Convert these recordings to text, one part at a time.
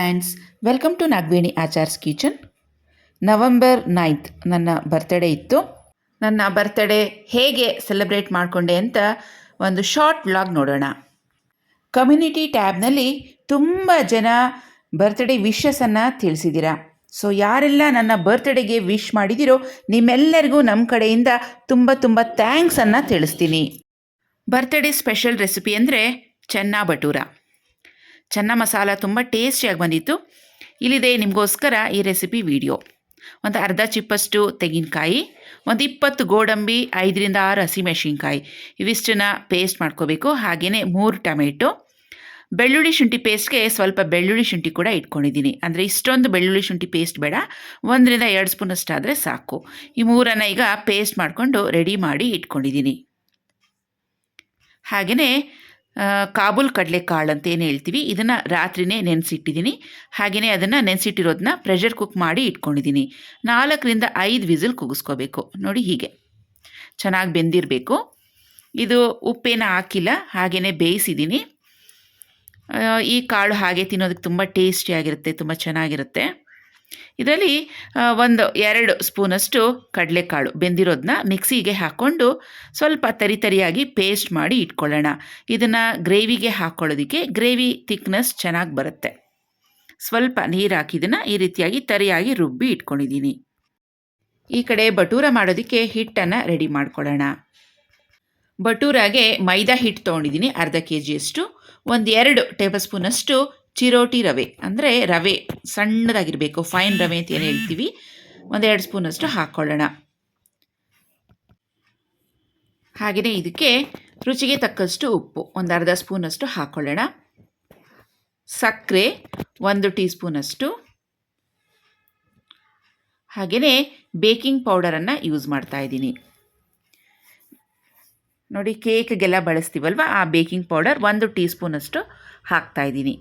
Friends, welcome to Nagaveni Achar's kitchen. November 9th ನನ್ನ birthday ಇತ್ತು. ನನ್ನ ಬರ್ತ್ಡೇ ಹೇಗೆ ಸೆಲೆಬ್ರೇಟ್ ಮಾಡಿಕೊಂಡೆ ಅಂತ ಒಂದು ಶಾರ್ಟ್ ವ್ಲಾಗ್ ನೋಡೋಣ. ಕಮ್ಯುನಿಟಿ ಟ್ಯಾಬ್ನಲ್ಲಿ ತುಂಬ ಜನ ಬರ್ತ್ಡೇ ವಿಶಸ್ಸನ್ನು ತಿಳಿಸಿದ್ದೀರಾ. ಸೊ ಯಾರೆಲ್ಲ ನನ್ನ ಬರ್ತ್ಡೇಗೆ ವಿಶ್ ಮಾಡಿದಿರೋ ನಿಮ್ಮೆಲ್ಲರಿಗೂ ನಮ್ಮ ಕಡೆಯಿಂದ ತುಂಬ ಥ್ಯಾಂಕ್ಸನ್ನು ತಿಳಿಸ್ತೀನಿ. ಬರ್ತ್ಡೇ ಸ್ಪೆಷಲ್ ರೆಸಿಪಿ ಅಂದರೆ ಚೆನ್ನ ಭಟೂರ. ಚೆನ್ನ ಮಸಾಲ ತುಂಬ ಟೇಸ್ಟಿಯಾಗಿ ಬಂದಿತ್ತು. ಇಲ್ಲಿದೆ ನಿಮಗೋಸ್ಕರ ಈ ರೆಸಿಪಿ ವಿಡಿಯೋ. ಒಂದು ಅರ್ಧ ಚಿಪ್ಪಷ್ಟು ತೆಂಗಿನಕಾಯಿ, ಒಂದು 20 ಗೋಡಂಬಿ, 5ರಿಂದ 6 ಹಸಿಮೆಣಸಿನ್ಕಾಯಿ ಇವಿಷ್ಟನ್ನ ಪೇಸ್ಟ್ ಮಾಡ್ಕೋಬೇಕು. ಹಾಗೆಯೇ 3 ಟೊಮೆಟೊ, ಬೆಳ್ಳುಳ್ಳಿ ಶುಂಠಿ ಪೇಸ್ಟ್ಗೆ ಸ್ವಲ್ಪ ಬೆಳ್ಳುಳ್ಳಿ ಶುಂಠಿ ಕೂಡ ಇಟ್ಕೊಂಡಿದ್ದೀನಿ. ಅಂದರೆ ಇಷ್ಟೊಂದು ಬೆಳ್ಳುಳ್ಳಿ ಶುಂಠಿ ಪೇಸ್ಟ್ ಬೇಡ, 1ರಿಂದ 2 ಸ್ಪೂನಷ್ಟಾದರೆ ಸಾಕು. ಈ ಮೂರನ್ನು ಈಗ ಪೇಸ್ಟ್ ಮಾಡಿಕೊಂಡು ರೆಡಿ ಮಾಡಿ ಇಟ್ಕೊಂಡಿದ್ದೀನಿ. ಹಾಗೆಯೇ ಕಾಬೂಲ್ ಕಡಲೆಕಾಳು ಅಂತ ಏನು ಹೇಳ್ತೀವಿ, ಇದನ್ನು ರಾತ್ರಿಯೇ ನೆನೆಸಿಟ್ಟಿದ್ದೀನಿ. ಹಾಗೆಯೇ ಅದನ್ನು ನೆನೆಸಿಟ್ಟಿರೋದನ್ನ ಪ್ರೆಷರ್ ಕುಕ್ ಮಾಡಿ ಇಟ್ಕೊಂಡಿದ್ದೀನಿ. 4ರಿಂದ 5 ವಿಸಿಲ್ ಕೂಗಿಸ್ಕೋಬೇಕು. ನೋಡಿ, ಹೀಗೆ ಚೆನ್ನಾಗಿ ಬೆಂದಿರಬೇಕು. ಇದು ಉಪ್ಪೇನ ಹಾಕಿಲ್ಲ, ಹಾಗೆಯೇ ಬೇಯಿಸಿದ್ದೀನಿ. ಈ ಕಾಳು ಹಾಗೆ ತಿನ್ನೋದಕ್ಕೆ ತುಂಬ ಟೇಸ್ಟಿಯಾಗಿರುತ್ತೆ, ತುಂಬ ಚೆನ್ನಾಗಿರುತ್ತೆ. ಇದರಲ್ಲಿ 1-2 ಸ್ಪೂನಷ್ಟು ಕಡಲೆಕಾಳು ಬೆಂದಿರೋದನ್ನ ಮಿಕ್ಸಿಗೆ ಹಾಕ್ಕೊಂಡು ಸ್ವಲ್ಪ ತರಿಯಾಗಿ ಪೇಸ್ಟ್ ಮಾಡಿ ಇಟ್ಕೊಳ್ಳೋಣ. ಇದನ್ನು ಗ್ರೇವಿಗೆ ಹಾಕ್ಕೊಳ್ಳೋದಕ್ಕೆ ಗ್ರೇವಿ ಥಿಕ್ನೆಸ್ ಚೆನ್ನಾಗಿ ಬರುತ್ತೆ. ಸ್ವಲ್ಪ ನೀರು ಹಾಕಿ ಇದನ್ನು ಈ ರೀತಿಯಾಗಿ ತರಿಯಾಗಿ ರುಬ್ಬಿ ಇಟ್ಕೊಂಡಿದ್ದೀನಿ. ಈ ಕಡೆ ಭಟೂರ ಮಾಡೋದಕ್ಕೆ ಹಿಟ್ಟನ್ನು ರೆಡಿ ಮಾಡ್ಕೊಳ್ಳೋಣ. ಭಟೂರಾಗೆ ಮೈದಾ ಹಿಟ್ಟು ತೊಗೊಂಡಿದ್ದೀನಿ, ಅರ್ಧ kgಯಷ್ಟು. 1-2 ಟೇಬಲ್ ಸ್ಪೂನಷ್ಟು ಚಿರೋಟಿ ರವೆ, ಅಂದರೆ ರವೆ ಸಣ್ಣದಾಗಿರಬೇಕು, ಫೈನ್ ರವೆ ಅಂತ ಏನು ಹೇಳ್ತೀವಿ, 1-2 ಸ್ಪೂನಷ್ಟು ಹಾಕ್ಕೊಳ್ಳೋಣ. ಹಾಗೆಯೇ ಇದಕ್ಕೆ ರುಚಿಗೆ ತಕ್ಕಷ್ಟು ಉಪ್ಪು, ಒಂದು ಅರ್ಧ ಸ್ಪೂನಷ್ಟು ಹಾಕ್ಕೊಳ್ಳೋಣ. ಸಕ್ಕರೆ 1 ಟೀ ಸ್ಪೂನಷ್ಟು. ಹಾಗೆಯೇ ಬೇಕಿಂಗ್ ಪೌಡರನ್ನು ಯೂಸ್ ಮಾಡ್ತಾಯಿದ್ದೀನಿ. ನೋಡಿ, ಕೇಕ್ಗೆಲ್ಲ ಬಳಸ್ತೀವಲ್ವ, ಆ ಬೇಕಿಂಗ್ ಪೌಡರ್ 1 ಟೀ ಸ್ಪೂನಷ್ಟು ಹಾಕ್ತಾಯಿದ್ದೀನಿ.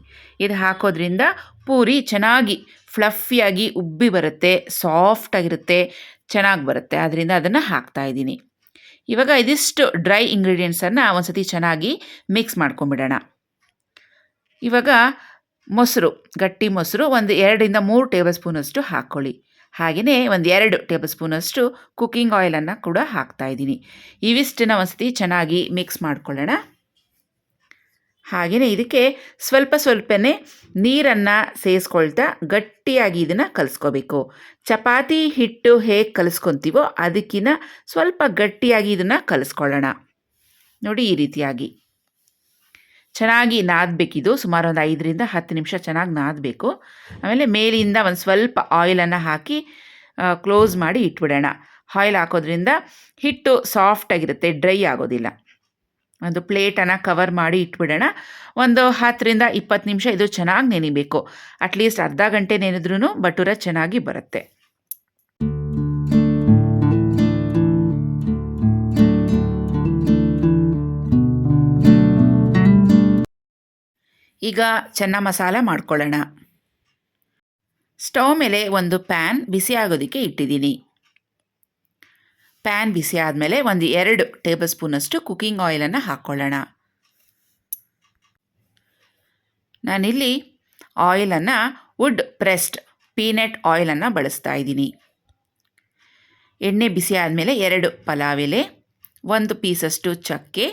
ಇದು ಹಾಕೋದ್ರಿಂದ ಪೂರಿ ಚೆನ್ನಾಗಿ ಫ್ಲಫಿಯಾಗಿ ಉಬ್ಬಿ ಬರುತ್ತೆ, ಸಾಫ್ಟಾಗಿರುತ್ತೆ, ಚೆನ್ನಾಗಿ ಬರುತ್ತೆ. ಆದ್ದರಿಂದ ಅದನ್ನು ಹಾಕ್ತಾಯಿದ್ದೀನಿ. ಇವಾಗ ಇದಿಷ್ಟು ಡ್ರೈ ಇಂಗ್ರೀಡಿಯೆಂಟ್ಸನ್ನು ಒಂದು ಸತಿ ಚೆನ್ನಾಗಿ ಮಿಕ್ಸ್ ಮಾಡ್ಕೊಂಬಿಡೋಣ. ಇವಾಗ ಮೊಸರು, ಗಟ್ಟಿ ಮೊಸರು 2ರಿಂದ 3 ಟೇಬಲ್ ಸ್ಪೂನಷ್ಟು ಹಾಕ್ಕೊಳ್ಳಿ. ಹಾಗೆಯೇ 1-2 ಟೇಬಲ್ ಸ್ಪೂನಷ್ಟು ಕುಕ್ಕಿಂಗ್ ಆಯಿಲನ್ನು ಕೂಡ ಹಾಕ್ತಾಯಿದ್ದೀನಿ. ಇವಿಷ್ಟನ್ನು ಒಂದು ಸತಿ ಚೆನ್ನಾಗಿ ಮಿಕ್ಸ್ ಮಾಡ್ಕೊಳ್ಳೋಣ. ಹಾಗೆಯೇ ಇದಕ್ಕೆ ಸ್ವಲ್ಪನೇ ನೀರನ್ನು ಸೇರಿಸ್ಕೊಳ್ತಾ ಗಟ್ಟಿಯಾಗಿ ಇದನ್ನು ಕಲಿಸ್ಕೋಬೇಕು. ಚಪಾತಿ ಹಿಟ್ಟು ಹೇಗೆ ಕಲಿಸ್ಕೊತೀವೋ ಅದಕ್ಕಿಂತ ಸ್ವಲ್ಪ ಗಟ್ಟಿಯಾಗಿ ಇದನ್ನು ಕಲಿಸ್ಕೊಳ್ಳೋಣ. ನೋಡಿ, ಈ ರೀತಿಯಾಗಿ ಚೆನ್ನಾಗಿ ನಾದಬೇಕಿದು. ಸುಮಾರು 5ರಿಂದ 10 ನಿಮಿಷ ಚೆನ್ನಾಗಿ ನಾದಬೇಕು. ಆಮೇಲೆ ಮೇಲಿಂದ ಒಂದು ಸ್ವಲ್ಪ ಆಯಿಲನ್ನು ಹಾಕಿ ಕ್ಲೋಸ್ ಮಾಡಿ ಇಟ್ಬಿಡೋಣ. ಆಯಿಲ್ ಹಾಕೋದ್ರಿಂದ ಹಿಟ್ಟು ಸಾಫ್ಟಾಗಿರುತ್ತೆ, ಡ್ರೈ ಆಗೋದಿಲ್ಲ. ಒಂದು ಪ್ಲೇಟನ್ನು ಕವರ್ ಮಾಡಿ ಇಟ್ಬಿಡೋಣ. 10ರಿಂದ 20 ನಿಮಿಷ ಇದು ಚೆನ್ನಾಗಿ ನೆನಿಬೇಕು. ಅಟ್ಲೀಸ್ಟ್ ಅರ್ಧ ಗಂಟೆ ನೆನೆದ್ರೂ ಭಟೂರ ಚೆನ್ನಾಗಿ ಬರುತ್ತೆ. ಈಗ ಚೆನ್ನ ಮಸಾಲ ಮಾಡ್ಕೊಳ್ಳೋಣ. ಸ್ಟವ್ ಮೇಲೆ ಒಂದು ಪ್ಯಾನ್ ಬಿಸಿ ಆಗೋದಕ್ಕೆ ಇಟ್ಟಿದ್ದೀನಿ. ಪ್ಯಾನ್ ಬಿಸಿ ಆದಮೇಲೆ 1-2 ಟೇಬಲ್ ಸ್ಪೂನಷ್ಟು ಕುಕ್ಕಿಂಗ್ ಆಯಿಲನ್ನು ಹಾಕ್ಕೊಳ್ಳೋಣ. ನಾನಿಲ್ಲಿ ಆಯಿಲನ್ನು ವುಡ್ ಪ್ರೆಸ್ಡ್ ಪೀನಟ್ ಆಯಿಲನ್ನು ಬಳಸ್ತಾ ಇದ್ದೀನಿ. ಎಣ್ಣೆ ಬಿಸಿ ಆದಮೇಲೆ 2 ಪಲಾವ್ ಎಲೆ, 1 ಪೀಸಷ್ಟು ಚಕ್ಕೆ,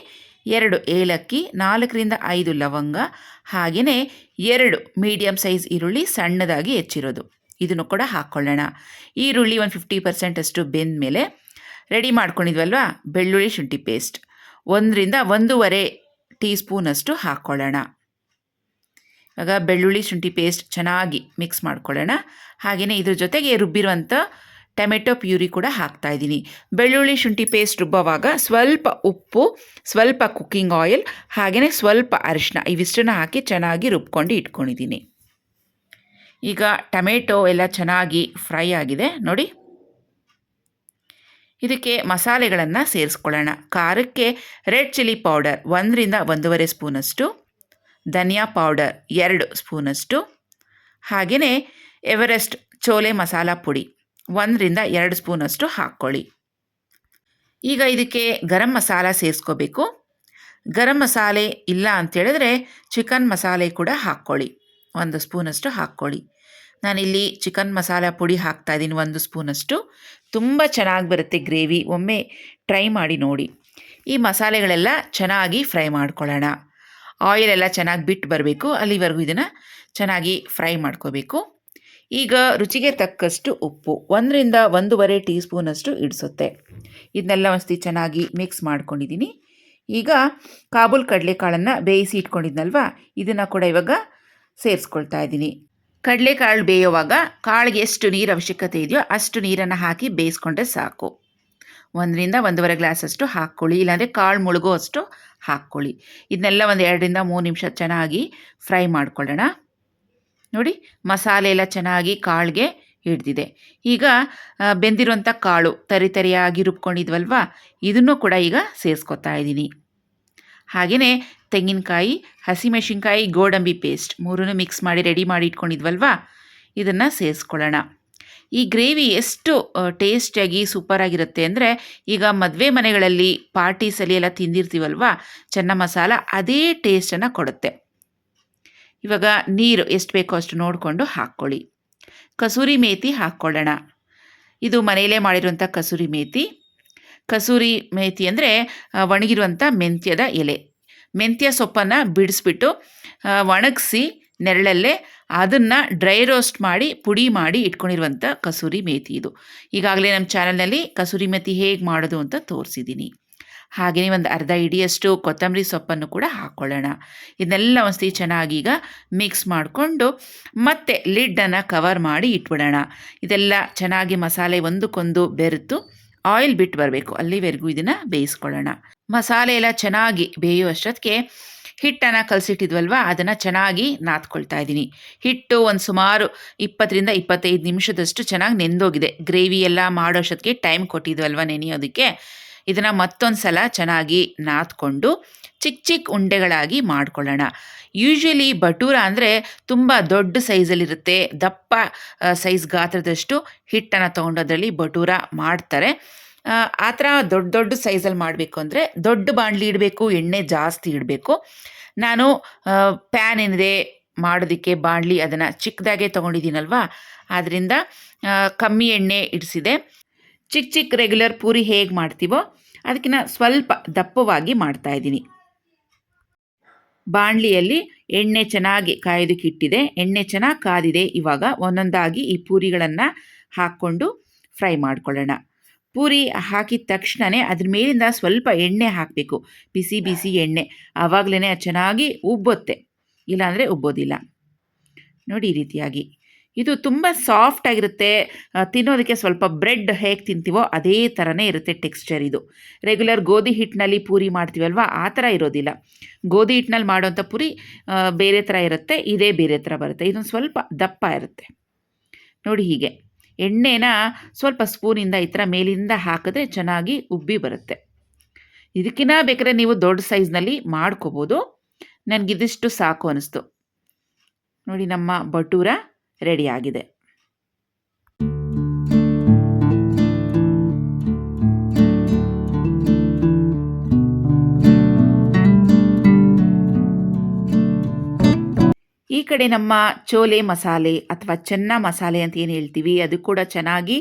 2 ಏಲಕ್ಕಿ, 4ರಿಂದ 5 ಲವಂಗ, ಹಾಗೆಯೇ 2 ಮೀಡಿಯಮ್ ಸೈಜ್ ಈರುಳ್ಳಿ ಸಣ್ಣದಾಗಿ ಹೆಚ್ಚಿರೋದು, ಇದನ್ನು ಕೂಡ ಹಾಕ್ಕೊಳ್ಳೋಣ. ಈರುಳ್ಳಿ 50% ಅಷ್ಟು ಬೆಂದ ಮೇಲೆ ರೆಡಿ ಮಾಡ್ಕೊಂಡಿದ್ವಲ್ವ ಬೆಳ್ಳುಳ್ಳಿ ಶುಂಠಿ ಪೇಸ್ಟ್ 1ರಿಂದ 1.5 ಟೀ ಸ್ಪೂನಷ್ಟು ಹಾಕ್ಕೊಳ್ಳೋಣ. ಇವಾಗ ಬೆಳ್ಳುಳ್ಳಿ ಶುಂಠಿ ಪೇಸ್ಟ್ ಚೆನ್ನಾಗಿ ಮಿಕ್ಸ್ ಮಾಡ್ಕೊಳ್ಳೋಣ. ಹಾಗೆಯೇ ಇದ್ರ ಜೊತೆಗೆ ರುಬ್ಬಿರುವಂಥ ಟೊಮೆಟೊ ಪ್ಯೂರಿ ಕೂಡ ಹಾಕ್ತಾಯಿದ್ದೀನಿ. ಬೆಳ್ಳುಳ್ಳಿ ಶುಂಠಿ ಪೇಸ್ಟ್ ರುಬ್ಬುವಾಗ ಸ್ವಲ್ಪ ಉಪ್ಪು, ಸ್ವಲ್ಪ ಕುಕ್ಕಿಂಗ್ ಆಯಿಲ್, ಹಾಗೆಯೇ ಸ್ವಲ್ಪ ಅರಿಶಿನ ಇವಿಷ್ಟನ್ನು ಹಾಕಿ ಚೆನ್ನಾಗಿ ರುಬ್ಕೊಂಡು ಇಟ್ಕೊಂಡಿದ್ದೀನಿ. ಈಗ ಟೊಮೆಟೊ ಎಲ್ಲ ಚೆನ್ನಾಗಿ ಫ್ರೈ ಆಗಿದೆ ನೋಡಿ. ಇದಕ್ಕೆ ಮಸಾಲೆಗಳನ್ನು ಸೇರಿಸ್ಕೊಳ್ಳೋಣ. ಖಾರಕ್ಕೆ ರೆಡ್ ಚಿಲ್ಲಿ ಪೌಡರ್ 1ರಿಂದ 1.5 ಸ್ಪೂನಷ್ಟು, ಧನಿಯಾ ಪೌಡರ್ 2 ಸ್ಪೂನಷ್ಟು, ಹಾಗೆಯೇ ಎವರೆಸ್ಟ್ ಚೋಲೆ ಮಸಾಲ ಪುಡಿ 1ರಿಂದ 2 ಸ್ಪೂನಷ್ಟು ಹಾಕ್ಕೊಳ್ಳಿ. ಈಗ ಇದಕ್ಕೆ ಗರಂ ಮಸಾಲ ಸೇರಿಸ್ಕೋಬೇಕು. ಗರಂ ಮಸಾಲೆ ಇಲ್ಲ ಅಂತೇಳಿದ್ರೆ ಚಿಕನ್ ಮಸಾಲೆ ಕೂಡ ಹಾಕ್ಕೊಳ್ಳಿ. 1 ಸ್ಪೂನಷ್ಟು ಹಾಕ್ಕೊಳ್ಳಿ. ನಾನಿಲ್ಲಿ ಚಿಕನ್ ಮಸಾಲ ಪುಡಿ ಹಾಕ್ತಾಯಿದ್ದೀನಿ 1 ಸ್ಪೂನಷ್ಟು. ತುಂಬ ಚೆನ್ನಾಗಿ ಬರುತ್ತೆ ಗ್ರೇವಿ, ಒಮ್ಮೆ ಟ್ರೈ ಮಾಡಿ ನೋಡಿ. ಈ ಮಸಾಲೆಗಳೆಲ್ಲ ಚೆನ್ನಾಗಿ ಫ್ರೈ ಮಾಡ್ಕೊಳ್ಳೋಣ. ಆಯಿಲೆಲ್ಲ ಚೆನ್ನಾಗಿ ಬಿಟ್ಟು ಬರಬೇಕು, ಅಲ್ಲಿವರೆಗೂ ಇದನ್ನು ಚೆನ್ನಾಗಿ ಫ್ರೈ ಮಾಡ್ಕೋಬೇಕು. ಈಗ ರುಚಿಗೆ ತಕ್ಕಷ್ಟು ಉಪ್ಪು 1 ರಿಂದ 1.5 ಟೀ ಸ್ಪೂನಷ್ಟು ಇಡಿಸುತ್ತೆ. ಇದನ್ನೆಲ್ಲ ಒಂದ್ಸತಿ ಚೆನ್ನಾಗಿ ಮಿಕ್ಸ್ ಮಾಡ್ಕೊಂಡಿದ್ದೀನಿ. ಈಗ ಕಾಬೂಲ್ ಕಡಲೆಕಾಳನ್ನು ಬೇಯಿಸಿ ಇಟ್ಕೊಂಡಿದ್ನಲ್ವ, ಇದನ್ನು ಕೂಡ ಇವಾಗ ಸೇರಿಸ್ಕೊಳ್ತಾ ಇದ್ದೀನಿ. ಕಡಲೆಕಾಳು ಬೇಯುವಾಗ ಕಾಳಿಗೆ ಎಷ್ಟು ನೀರು ಅವಶ್ಯಕತೆ ಇದೆಯೋ ಅಷ್ಟು ನೀರನ್ನು ಹಾಕಿ ಬೇಯಿಸ್ಕೊಂಡ್ರೆ ಸಾಕು. 1 ರಿಂದ 1.5 ಗ್ಲಾಸಷ್ಟು ಹಾಕ್ಕೊಳ್ಳಿ, ಇಲ್ಲಾಂದರೆ ಕಾಳು ಮುಳುಗೋ ಅಷ್ಟು ಹಾಕ್ಕೊಳ್ಳಿ. ಇದನ್ನೆಲ್ಲ 2 ರಿಂದ 3 ನಿಮಿಷ ಚೆನ್ನಾಗಿ ಫ್ರೈ ಮಾಡ್ಕೊಳ್ಳೋಣ. ನೋಡಿ, ಮಸಾಲೆ ಎಲ್ಲ ಚೆನ್ನಾಗಿ ಕಾಳಿಗೆ ಹಿಡಿದಿದೆ. ಈಗ ಬೆಂದಿರುವಂಥ ಕಾಳು ತರಿಯಾಗಿ ರುಬ್ಕೊಂಡಿದ್ವಲ್ವ, ಇದನ್ನು ಕೂಡ ಈಗ ಸೇರಿಸ್ಕೊತಾ ಇದ್ದೀನಿ. ಹಾಗೆಯೇ ತೆಂಗಿನಕಾಯಿ, ಹಸಿಮೆಣಸಿನ್ಕಾಯಿ, ಗೋಡಂಬಿ ಪೇಸ್ಟ್ 3 ಮಿಕ್ಸ್ ಮಾಡಿ ರೆಡಿ ಮಾಡಿ ಇಟ್ಕೊಂಡಿದ್ವಲ್ವ, ಇದನ್ನು ಸೇರಿಸ್ಕೊಳ್ಳೋಣ. ಈ ಗ್ರೇವಿ ಎಷ್ಟು ಟೇಸ್ಟಿಯಾಗಿ ಸೂಪರಾಗಿರುತ್ತೆ ಅಂದರೆ, ಈಗ ಮದುವೆ ಮನೆಗಳಲ್ಲಿ ಪಾರ್ಟೀಸಲ್ಲಿ ಎಲ್ಲ ತಿಂದಿರ್ತೀವಲ್ವ ಚೆನ್ನ ಮಸಾಲ, ಅದೇ ಟೇಸ್ಟನ್ನು ಕೊಡುತ್ತೆ. ಇವಾಗ ನೀರು ಎಷ್ಟು ಬೇಕೋ ಅಷ್ಟು ನೋಡಿಕೊಂಡು ಹಾಕ್ಕೊಳ್ಳಿ. ಕಸೂರಿ ಮೇಥಿ ಹಾಕ್ಕೊಳ್ಳೋಣ. ಇದು ಮನೆಯಲ್ಲೇ ಮಾಡಿರುವಂಥ ಕಸೂರಿ ಮೇಥಿ. ಕಸೂರಿ ಮೇಥಿ ಅಂದರೆ ಒಣಗಿರುವಂಥ ಮೆಂತ್ಯದ ಎಲೆ. ಮೆಂತ್ಯ ಸೊಪ್ಪನ್ನು ಬಿಡಿಸ್ಬಿಟ್ಟು ಒಣಗಿಸಿ ನೆರಳಲ್ಲೇ ಅದನ್ನು ಡ್ರೈ ರೋಸ್ಟ್ ಮಾಡಿ ಪುಡಿ ಮಾಡಿ ಇಟ್ಕೊಂಡಿರುವಂಥ ಕಸೂರಿ ಮೇಥಿ ಇದು. ಈಗಾಗಲೇ ನಮ್ಮ ಚಾನಲ್ನಲ್ಲಿ ಕಸೂರಿ ಮೇಥಿ ಹೇಗೆ ಮಾಡೋದು ಅಂತ ತೋರಿಸಿದ್ದೀನಿ. ಹಾಗೆಯೇ ಒಂದು ಅರ್ಧ ಹಿಡಿಯಷ್ಟು ಕೊತ್ತಂಬರಿ ಸೊಪ್ಪನ್ನು ಕೂಡ ಹಾಕ್ಕೊಳ್ಳೋಣ. ಇದನ್ನೆಲ್ಲ ಒಂದ್ಸತಿ ಚೆನ್ನಾಗಿ ಈಗ ಮಿಕ್ಸ್ ಮಾಡಿಕೊಂಡು ಮತ್ತೆ ಲಿಡ್ಡನ್ನು ಕವರ್ ಮಾಡಿ ಇಟ್ಬಿಡೋಣ. ಇದೆಲ್ಲ ಚೆನ್ನಾಗಿ ಮಸಾಲೆ ಒಂದಕ್ಕೊಂದು ಬೆರೆತು ಆಯಿಲ್ ಬಿಟ್ಟು ಬರಬೇಕು, ಅಲ್ಲಿವರೆಗೂ ಇದನ್ನು ಬೇಯಿಸ್ಕೊಳ್ಳೋಣ. ಮಸಾಲೆ ಎಲ್ಲ ಚೆನ್ನಾಗಿ ಬೇಯುವಷ್ಟೊತ್ತಿಗೆ ಹಿಟ್ಟನ್ನು ಕಲಸಿಟ್ಟಿದ್ವಲ್ವ, ಅದನ್ನು ಚೆನ್ನಾಗಿ ನಾದ್ಕೊಳ್ತಾ ಇದ್ದೀನಿ. ಹಿಟ್ಟು ಒಂದು ಸುಮಾರು 20 ರಿಂದ 25 ನಿಮಿಷದಷ್ಟು ಚೆನ್ನಾಗಿ ನೆಂದೋಗಿದೆ. ಗ್ರೇವಿ ಎಲ್ಲ ಮಾಡೋಷ್ಟೊತ್ತಿಗೆ ಟೈಮ್ ಕೊಟ್ಟಿದ್ವಲ್ವ ನೆನೆಯೋದಕ್ಕೆ. ಇದನ್ನು ಮತ್ತೊಂದು ಸಲ ಚೆನ್ನಾಗಿ ನಾದ್ಕೊಂಡು ಚಿಕ್ಕ ಚಿಕ್ಕ ಉಂಡೆಗಳಾಗಿ ಮಾಡ್ಕೊಳ್ಳೋಣ. ಯೂಶ್ವಲಿ ಬಟೂರ ಅಂದರೆ ತುಂಬ ದೊಡ್ಡ ಸೈಜಲ್ಲಿರುತ್ತೆ, ದಪ್ಪ ಸೈಜ್ ಗಾತ್ರದಷ್ಟು ಹಿಟ್ಟನ್ನು ತೊಗೊಂಡು ಅದರಲ್ಲಿ ಬಟೂರ ಮಾಡ್ತಾರೆ. ಆ ಥರ ದೊಡ್ಡ ದೊಡ್ಡ ಸೈಜಲ್ಲಿ ಮಾಡಬೇಕು ಅಂದರೆ ದೊಡ್ಡ ಬಾಣಲಿ ಇಡಬೇಕು, ಎಣ್ಣೆ ಜಾಸ್ತಿ ಇಡಬೇಕು. ನಾನು ಪ್ಯಾನ್ ಏನಿದೆ ಮಾಡೋದಕ್ಕೆ ಬಾಣಲಿ ಅದನ್ನು ಚಿಕ್ಕದಾಗೆ ತೊಗೊಂಡಿದ್ದೀನಲ್ವ, ಆದ್ದರಿಂದ ಕಮ್ಮಿ ಎಣ್ಣೆ ಇಡಿಸಿದೆ. ಚಿಕ್ಕ ಚಿಕ್ಕ ರೆಗ್ಯುಲರ್ ಪೂರಿ ಹೇಗೆ ಮಾಡ್ತೀವೋ ಅದಕ್ಕಿಂತ ಸ್ವಲ್ಪ ದಪ್ಪವಾಗಿ ಮಾಡ್ತಾಯಿದ್ದೀನಿ. ಬಾಣಲಿಯಲ್ಲಿ ಎಣ್ಣೆ ಚೆನ್ನಾಗಿ ಕಾಯೋದಕ್ಕೆ ಇಟ್ಟಿದೆ. ಎಣ್ಣೆ ಚೆನ್ನಾಗಿ ಕಾದಿದೆ. ಇವಾಗ ಒಂದೊಂದಾಗಿ ಈ ಪೂರಿಗಳನ್ನು ಹಾಕ್ಕೊಂಡು ಫ್ರೈ ಮಾಡ್ಕೊಳ್ಳೋಣ. ಪೂರಿ ಹಾಕಿದ ತಕ್ಷಣವೇ ಅದ್ರ ಮೇಲಿಂದ ಸ್ವಲ್ಪ ಎಣ್ಣೆ ಹಾಕಬೇಕು, ಬಿಸಿ ಬಿಸಿ ಎಣ್ಣೆ. ಆವಾಗಲೇ ಅದು ಚೆನ್ನಾಗಿ ಉಬ್ಬುತ್ತೆ, ಇಲ್ಲಾಂದರೆ ಉಬ್ಬೋದಿಲ್ಲ. ನೋಡಿ ಈ ರೀತಿಯಾಗಿ. ಇದು ತುಂಬ ಸಾಫ್ಟಾಗಿರುತ್ತೆ, ತಿನ್ನೋದಕ್ಕೆ ಸ್ವಲ್ಪ ಬ್ರೆಡ್ ಹೇಗೆ ತಿಂತೀವೋ ಅದೇ ಥರನೇ ಇರುತ್ತೆ ಟೆಕ್ಸ್ಚರ್. ಇದು ರೆಗ್ಯುಲರ್ ಗೋಧಿ ಹಿಟ್ಟಿನಲ್ಲಿ ಪೂರಿ ಮಾಡ್ತೀವಲ್ವ, ಆ ಥರ ಇರೋದಿಲ್ಲ. ಗೋಧಿ ಹಿಟ್ಟಿನಲ್ಲಿ ಮಾಡೋವಂಥ ಪೂರಿ ಬೇರೆ ಥರ ಇರುತ್ತೆ, ಇದೇ ಬೇರೆ ಥರ ಬರುತ್ತೆ. ಇದೊಂದು ಸ್ವಲ್ಪ ದಪ್ಪ ಇರುತ್ತೆ. ನೋಡಿ ಹೀಗೆ ಎಣ್ಣೆನ ಸ್ವಲ್ಪ ಸ್ಪೂನಿಂದ ಈ ಥರ ಮೇಲಿಂದ ಹಾಕಿದ್ರೆ ಚೆನ್ನಾಗಿ ಉಬ್ಬಿ ಬರುತ್ತೆ. ಇದಕ್ಕಿಂತ ಬೇಕಾದ್ರೆ ನೀವು ದೊಡ್ಡ ಸೈಜ್ನಲ್ಲಿ ಮಾಡ್ಕೋಬೋದು. ನನಗಿದಿಷ್ಟು ಸಾಕು ಅನ್ನಿಸ್ತು. ನೋಡಿ, ನಮ್ಮ ಬಟೂರ ರೆಡಿಯಾಗಿದೆ. ಈ ಕಡೆ ನಮ್ಮ ಚೋಲೆ ಮಸಾಲೆ ಅಥವಾ ಚೆನ್ನ ಮಸಾಲೆ ಅಂತ ಏನು ಹೇಳ್ತೀವಿ, ಅದು ಕೂಡ ಚೆನ್ನಾಗಿ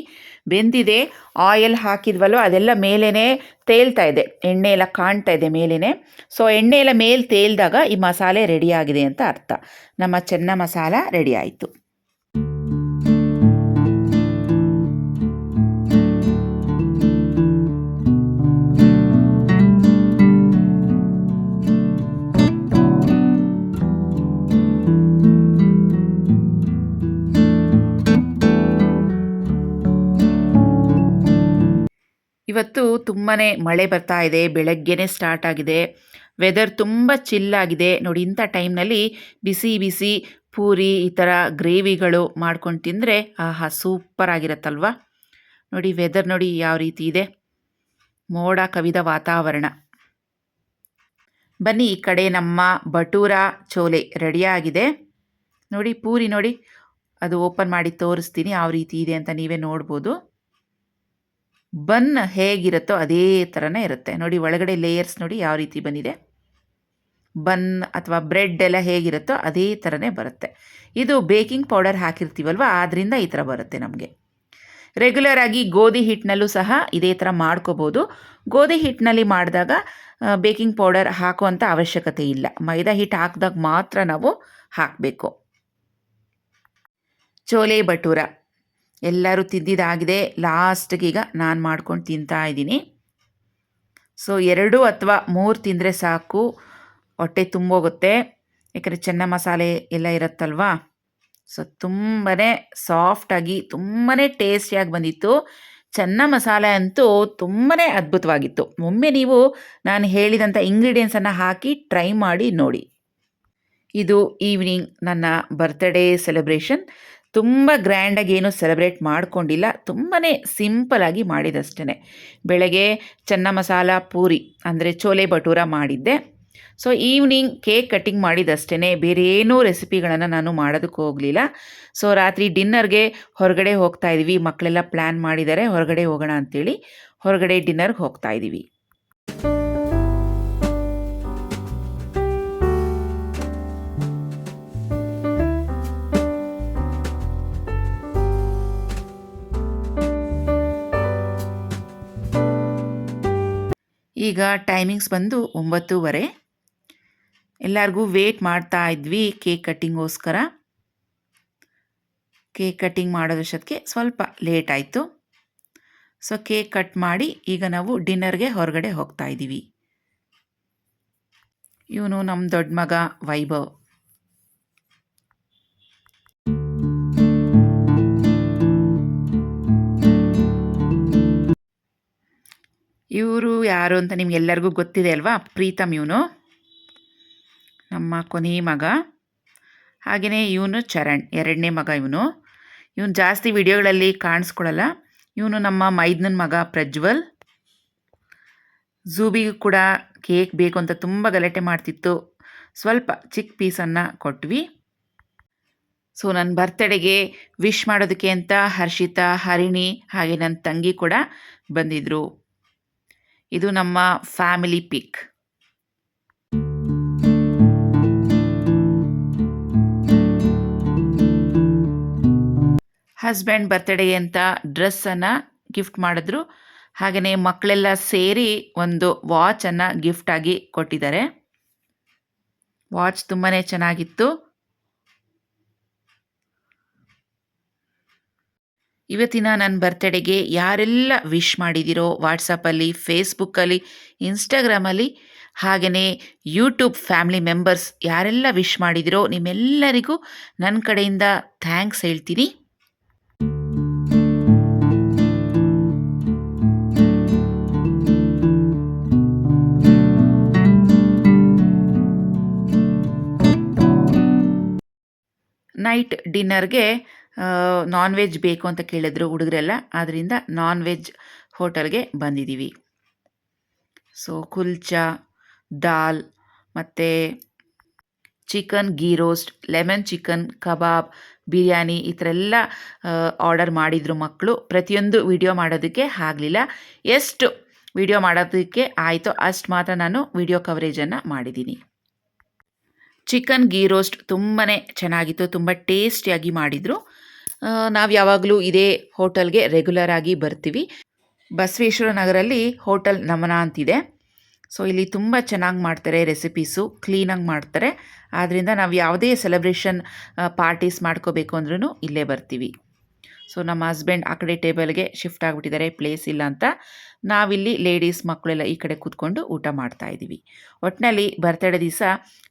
ಬೆಂದಿದೆ. ಆಯಿಲ್ ಹಾಕಿದ್ವಲ್ಲೋ ಅದೆಲ್ಲ ಮೇಲೇ ತೇಲ್ತಾ ಇದೆ, ಎಣ್ಣೆ ಎಲ್ಲ ಕಾಣ್ತಾ ಇದೆ ಮೇಲೇ. ಸೊ ಎಣ್ಣೆ ಎಲ್ಲ ಮೇಲೆ ತೇಲ್ದಾಗ ಈ ಮಸಾಲೆ ರೆಡಿಯಾಗಿದೆ ಅಂತ ಅರ್ಥ. ನಮ್ಮ ಚೆನ್ನ ಮಸಾಲ ರೆಡಿ ಆಯಿತು. ಇವತ್ತು ತುಂಬಾ ಮಳೆ ಬರ್ತಾ ಇದೆ, ಬೆಳಗ್ಗೆನೇ ಸ್ಟಾರ್ಟ್ ಆಗಿದೆ. ವೆದರ್ ತುಂಬ ಚಿಲ್ಲಾಗಿದೆ. ನೋಡಿ, ಇಂಥ ಟೈಮ್ನಲ್ಲಿ ಬಿಸಿ ಬಿಸಿ ಪೂರಿ ಈ ಥರ ಗ್ರೇವಿಗಳು ಮಾಡ್ಕೊಂಡು ತಿಂದರೆ ಆಹಾ ಸೂಪರ್ ಆಗಿರತ್ತಲ್ವ. ನೋಡಿ ವೆದರ್ ನೋಡಿ ಯಾವ ರೀತಿ ಇದೆ, ಮೋಡ ಕವಿದ ವಾತಾವರಣ. ಬನ್ನಿ ಈ ಕಡೆ ನಮ್ಮ ಬಟೂರ ಚೋಲೆ ರೆಡಿಯಾಗಿದೆ. ನೋಡಿ ಪೂರಿ ನೋಡಿ, ಅದು ಓಪನ್ ಮಾಡಿ ತೋರಿಸ್ತೀನಿ ಯಾವ ರೀತಿ ಇದೆ ಅಂತ ನೀವೇ ನೋಡ್ಬೋದು. ಬನ್ ಹೇಗಿರುತ್ತೋ ಅದೇ ಥರನೇ ಇರುತ್ತೆ. ನೋಡಿ ಒಳಗಡೆ ಲೇಯರ್ಸ್ ನೋಡಿ ಯಾವ ರೀತಿ ಬಂದಿದೆ. ಬನ್ ಅಥವಾ ಬ್ರೆಡ್ ಎಲ್ಲ ಹೇಗಿರುತ್ತೋ ಅದೇ ಥರನೇ ಬರುತ್ತೆ. ಇದು ಬೇಕಿಂಗ್ ಪೌಡರ್ ಹಾಕಿರ್ತೀವಲ್ವ, ಆದ್ದರಿಂದ ಈ ಥರ ಬರುತ್ತೆ ನಮಗೆ. ರೆಗ್ಯುಲರ್ ಆಗಿ ಗೋಧಿ ಹಿಟ್ಟಿನಲ್ಲೂ ಸಹ ಇದೇ ಥರ ಮಾಡ್ಕೋಬೋದು. ಗೋಧಿ ಹಿಟ್ಟಿನಲ್ಲಿ ಮಾಡಿದಾಗ ಬೇಕಿಂಗ್ ಪೌಡರ್ ಹಾಕುವಂಥ ಅವಶ್ಯಕತೆ ಇಲ್ಲ. ಮೈದಾ ಹಿಟ್ಟು ಹಾಕಿದಾಗ ಮಾತ್ರ ನಾವು ಹಾಕಬೇಕು. ಚೋಲೆ ಭಟೂರ ಎಲ್ಲರೂ ತಿಂದಿದ್ದಾಗಿದೆ. ಲಾಸ್ಟ್ಗೆ ಈಗ ನಾನು ಮಾಡ್ಕೊಂಡು ತಿಂತಾ ಇದ್ದೀನಿ. ಸೊ 2 ಅಥವಾ 3 ತಿಂದರೆ ಸಾಕು, ಹೊಟ್ಟೆ ತುಂಬೋಗುತ್ತೆ. ಯಾಕಂದರೆ ಚೆನ್ನ ಮಸಾಲೆ ಎಲ್ಲ ಇರುತ್ತಲ್ವಾ. ಸೊ ತುಂಬಾ ಸಾಫ್ಟಾಗಿ ತುಂಬಾ ಟೇಸ್ಟಿಯಾಗಿ ಬಂದಿತ್ತು. ಚೆನ್ನ ಮಸಾಲೆ ಅಂತೂ ತುಂಬಾ ಅದ್ಭುತವಾಗಿತ್ತು. ಒಮ್ಮೆ ನೀವು ನಾನು ಹೇಳಿದಂಥ ಇಂಗ್ರೀಡಿಯೆಂಟ್ಸನ್ನು ಹಾಕಿ ಟ್ರೈ ಮಾಡಿ ನೋಡಿ. ಇದು ಈವ್ನಿಂಗ್ ನನ್ನ ಬರ್ತ್ಡೇ ಸೆಲೆಬ್ರೇಷನ್. ತುಂಬ ಗ್ರ್ಯಾಂಡಾಗಿ ಏನು ಸೆಲೆಬ್ರೇಟ್ ಮಾಡ್ಕೊಂಡಿಲ್ಲ, ತುಂಬಾ ಸಿಂಪಲಾಗಿ ಮಾಡಿದಷ್ಟೇ. ಬೆಳಗ್ಗೆ ಚೆನ್ನ ಮಸಾಲ ಪೂರಿ ಅಂದರೆ ಚೋಲೆ ಭಟೂರ ಮಾಡಿದ್ದೆ. ಸೊ ಈವ್ನಿಂಗ್ ಕೇಕ್ ಕಟ್ಟಿಂಗ್ ಮಾಡಿದಷ್ಟೇ, ಬೇರೆ ಏನೂ ರೆಸಿಪಿಗಳನ್ನು ನಾನು ಮಾಡೋದಕ್ಕೆ ಹೋಗಲಿಲ್ಲ. ಸೊ ರಾತ್ರಿ ಡಿನ್ನರ್ಗೆ ಹೊರಗಡೆ ಹೋಗ್ತಾ ಇದ್ದೀವಿ. ಮಕ್ಕಳೆಲ್ಲ ಪ್ಲ್ಯಾನ್ ಮಾಡಿದ್ದಾರೆ ಹೊರಗಡೆ ಹೋಗೋಣ ಅಂಥೇಳಿ. ಹೊರಗಡೆ ಡಿನ್ನರ್ಗೆ ಹೋಗ್ತಾ ಇದ್ದೀವಿ. ಈಗ ಟೈಮಿಂಗ್ಸ್ ಬಂದು 9:30. ಎಲ್ಲರಿಗೂ ವೇಟ್ ಮಾಡ್ತಾ ಇದ್ವಿ ಕೇಕ್ ಕಟ್ಟಿಂಗೋಸ್ಕರ. ಕೇಕ್ ಕಟ್ಟಿಂಗ್ ಮಾಡೋದಷ್ಟಕ್ಕೆ ಸ್ವಲ್ಪ ಲೇಟ್ ಆಯಿತು. ಸೊ ಕೇಕ್ ಕಟ್ ಮಾಡಿ ಈಗ ನಾವು ಡಿನ್ನರ್ಗೆ ಹೊರಗಡೆ ಹೋಗ್ತಾ ಇದ್ದೀವಿ. ಇವನು ನಮ್ಮ ದೊಡ್ಡ ಮಗ ವೈಭವ್. ಇವರು ಯಾರು ಅಂತ ನಿಮ್ಗೆಲ್ಲರಿಗೂ ಗೊತ್ತಿದೆ ಅಲ್ವಾ, ಪ್ರೀತಮ್. ಇವನು ನಮ್ಮ ಕೊನೆಯ ಮಗ. ಹಾಗೆಯೇ ಇವನು ಚರಣ್, 2ನೇ ಮಗ. ಇವನು ಜಾಸ್ತಿ ವಿಡಿಯೋಗಳಲ್ಲಿ ಕಾಣಿಸ್ಕೊಳ್ಳಲ್ಲ. ಇವನು ನಮ್ಮ ಮೈದ್ನನ ಮಗ ಪ್ರಜ್ವಲ್. ಝೂಬಿಗೂ ಕೂಡ ಕೇಕ್ ಬೇಕು ಅಂತ ತುಂಬ ಗಲಾಟೆ ಮಾಡ್ತಿತ್ತು. ಸ್ವಲ್ಪ ಚಿಕ್ಕ ಪೀಸನ್ನು ಕೊಟ್ವಿ. ಸೊ ನನ್ನ ಬರ್ತಡೆಗೆ ವಿಶ್ ಮಾಡೋದಕ್ಕೆ ಅಂತ ಹರ್ಷಿತಾ, ಹರಿಣಿ ಹಾಗೆ ನನ್ನ ತಂಗಿ ಕೂಡ ಬಂದಿದ್ದರು. ಇದು ನಮ್ಮ ಫ್ಯಾಮಿಲಿ ಪಿಕ್. ಹಸ್ಬೆಂಡ್ ಬರ್ತಡೆಗೆ ಅಂತ ಡ್ರೆಸ್ಸನ್ನು ಗಿಫ್ಟ್ ಮಾಡಿದ್ರು. ಹಾಗೆಯೇ ಮಕ್ಕಳೆಲ್ಲ ಸೇರಿ ಒಂದು ವಾಚನ್ನು ಗಿಫ್ಟಾಗಿ ಕೊಟ್ಟಿದ್ದಾರೆ. ವಾಚ್ ತುಂಬಾ ಚೆನ್ನಾಗಿತ್ತು. ಇವತ್ತಿನ ನನ್ನ ಬರ್ತಡೆಗೆ ಯಾರೆಲ್ಲ ವಿಶ್ ಮಾಡಿದಿರೋ ವಾಟ್ಸಪ್ಪಲ್ಲಿ, ಫೇಸ್ಬುಕ್ಕಲ್ಲಿ, ಇನ್ಸ್ಟಾಗ್ರಾಮಲ್ಲಿ ಹಾಗೆಯೇ ಯೂಟ್ಯೂಬ್ ಫ್ಯಾಮಿಲಿ ಮೆಂಬರ್ಸ್ ಯಾರೆಲ್ಲ ವಿಶ್ ಮಾಡಿದಿರೋ ನಿಮ್ಮೆಲ್ಲರಿಗೂ ನನ್ನ ಕಡೆಯಿಂದ ಥ್ಯಾಂಕ್ಸ್ ಹೇಳ್ತೀನಿ. ನೈಟ್ ಡಿನ್ನರ್ಗೆ ನಾನ್ ವೆಜ್ ಬೇಕು ಅಂತ ಕೇಳಿದ್ರು ಹುಡುಗರೆಲ್ಲ. ಆದ್ದರಿಂದ ನಾನ್ ವೆಜ್ ಹೋಟೆಲ್ಗೆ ಬಂದಿದ್ದೀವಿ. ಸೊ ಕುಲ್ಚಾ, ದಾಲ್ ಮತ್ತು chicken ghee roast, lemon chicken, kebab, biryani ಈ ಥರ ಎಲ್ಲ ಆರ್ಡರ್ ಮಾಡಿದರು ಮಕ್ಕಳು. ಪ್ರತಿಯೊಂದು ವಿಡಿಯೋ ಮಾಡೋದಕ್ಕೆ ಆಗಲಿಲ್ಲ. ಎಷ್ಟು ವಿಡಿಯೋ ಮಾಡೋದಕ್ಕೆ ಆಯಿತೋ ಅಷ್ಟು ಮಾತ್ರ ನಾನು ವಿಡಿಯೋ ಕವರೇಜನ್ನು ಮಾಡಿದ್ದೀನಿ. ಚಿಕನ್ ಗೀ ರೋಸ್ಟ್ ತುಂಬಾ ಚೆನ್ನಾಗಿತ್ತು, ತುಂಬ ಟೇಸ್ಟಿಯಾಗಿ ಮಾಡಿದರು. ನಾವು ಯಾವಾಗಲೂ ಇದೇ ಹೋಟೆಲ್ಗೆ ರೆಗ್ಯುಲರ್ ಆಗಿ ಬರ್ತೀವಿ. ಬಸವೇಶ್ವರ ನಗರಲ್ಲಿ ಹೋಟೆಲ್ ನಮನ ಅಂತಿದೆ. ಸೊ ಇಲ್ಲಿ ತುಂಬ ಚೆನ್ನಾಗಿ ಮಾಡ್ತಾರೆ, ರೆಸಿಪೀಸು ಕ್ಲೀನಾಗಿ ಮಾಡ್ತಾರೆ. ಆದ್ದರಿಂದ ನಾವು ಯಾವುದೇ ಸೆಲೆಬ್ರೇಷನ್ ಪಾರ್ಟೀಸ್ ಮಾಡ್ಕೋಬೇಕು ಅಂದ್ರೂ ಇಲ್ಲೇ ಬರ್ತೀವಿ. ಸೊ ನಮ್ಮ ಹಸ್ಬೆಂಡ್ ಆ ಕಡೆ ಟೇಬಲ್ಗೆ ಶಿಫ್ಟ್ ಆಗಿಬಿಟ್ಟಿದ್ದಾರೆ, ಪ್ಲೇಸ್ ಇಲ್ಲ ಅಂತ. ನಾವಿಲ್ಲಿ ಲೇಡೀಸ್ ಮಕ್ಕಳೆಲ್ಲ ಈ ಕಡೆ ಕೂತ್ಕೊಂಡು ಊಟ ಮಾಡ್ತಾಯಿದ್ದೀವಿ. ಒಟ್ಟಿನಲ್ಲಿ ಬರ್ತಡೇ ದಿವಸ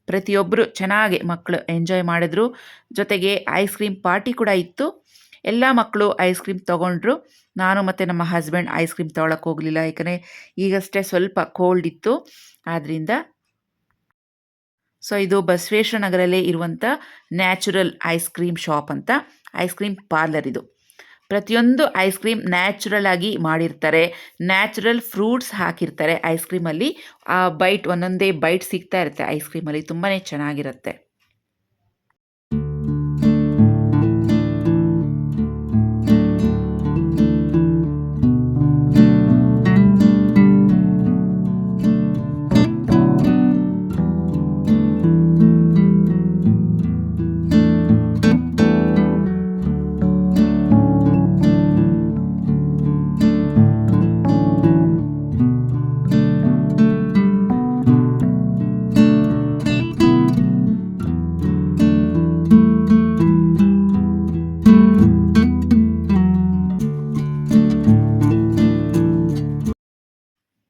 ಪ್ರತಿಯೊಬ್ಬರು ಚೆನ್ನಾಗಿ ಮಕ್ಕಳು ಎಂಜಾಯ್ ಮಾಡಿದ್ರು. ಜೊತೆಗೆ ಐಸ್ ಕ್ರೀಮ್ ಪಾರ್ಟಿ ಕೂಡ ಇತ್ತು. ಎಲ್ಲ ಮಕ್ಕಳು ಐಸ್ ಕ್ರೀಮ್ ತೊಗೊಂಡ್ರು. ನಾನು ಮತ್ತು ನಮ್ಮ ಹಸ್ಬೆಂಡ್ ಐಸ್ ಕ್ರೀಮ್ ತೊಗೊಳಕ್ಕೆ ಹೋಗಲಿಲ್ಲ, ಯಾಕಂದರೆ ಈಗಷ್ಟೇ ಸ್ವಲ್ಪ ಕೋಲ್ಡ್ ಇತ್ತು ಆದ್ದರಿಂದ. ಸೊ ಇದು ಬಸವೇಶ್ವರ ನಗರಲ್ಲೇ ಇರುವಂಥ ನ್ಯಾಚುರಲ್ ಐಸ್ ಕ್ರೀಮ್ ಶಾಪ್ ಅಂತ, ಐಸ್ ಕ್ರೀಮ್ ಪಾರ್ಲರ್ ಇದು. ಪ್ರತಿಯೊಂದು ಐಸ್ ಕ್ರೀಮ್ ನ್ಯಾಚುರಲ್ ಆಗಿ ಮಾಡಿರ್ತಾರೆ, ನ್ಯಾಚುರಲ್ ಫ್ರೂಟ್ಸ್ ಹಾಕಿರ್ತಾರೆ ಐಸ್ ಕ್ರೀಮಲ್ಲಿ. ಆ ಬೈಟ್ ಒಂದೊಂದೇ ಬೈಟ್ ಸಿಗ್ತಾ ಇರುತ್ತೆ ಐಸ್ ಕ್ರೀಮಲ್ಲಿ, ತುಂಬಾ ಚೆನ್ನಾಗಿರುತ್ತೆ.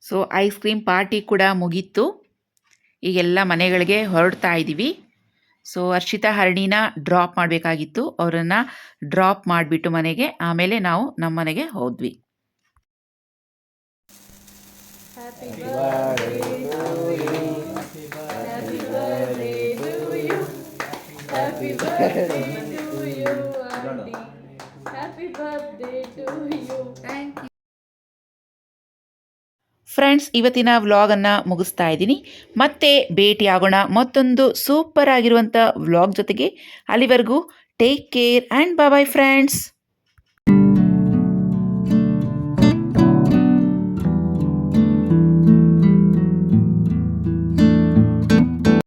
ಸೊ ಐಸ್ ಕ್ರೀಮ್ ಪಾರ್ಟಿ ಕೂಡ ಮುಗೀತು. ಈಗೆಲ್ಲ ಮನೆಗಳಿಗೆ ಹೊರಡ್ತಾ ಇದ್ದೀವಿ. ಸೊ ಹರ್ಷಿತಾ ಹರಣಿನ ಡ್ರಾಪ್ ಮಾಡಬೇಕಾಗಿತ್ತು. ಅವರನ್ನು ಡ್ರಾಪ್ ಮಾಡಿಬಿಟ್ಟು ಮನೆಗೆ ಆಮೇಲೆ ನಾವು ನಮ್ಮ ಮನೆಗೆ ಹೋದ್ವಿ. ಫ್ರೆಂಡ್ಸ್, ಇವತ್ತಿನ ವ್ಲಾಗನ್ನು ಮುಗಿಸ್ತಾ ಇದ್ದೀನಿ. ಮತ್ತೆ ಭೇಟಿಯಾಗೋಣ ಮತ್ತೊಂದು ಸೂಪರ್ ಆಗಿರುವಂಥ ವ್ಲಾಗ್ ಜೊತೆಗೆ. ಅಲ್ಲಿವರೆಗೂ take care and bye bye friends.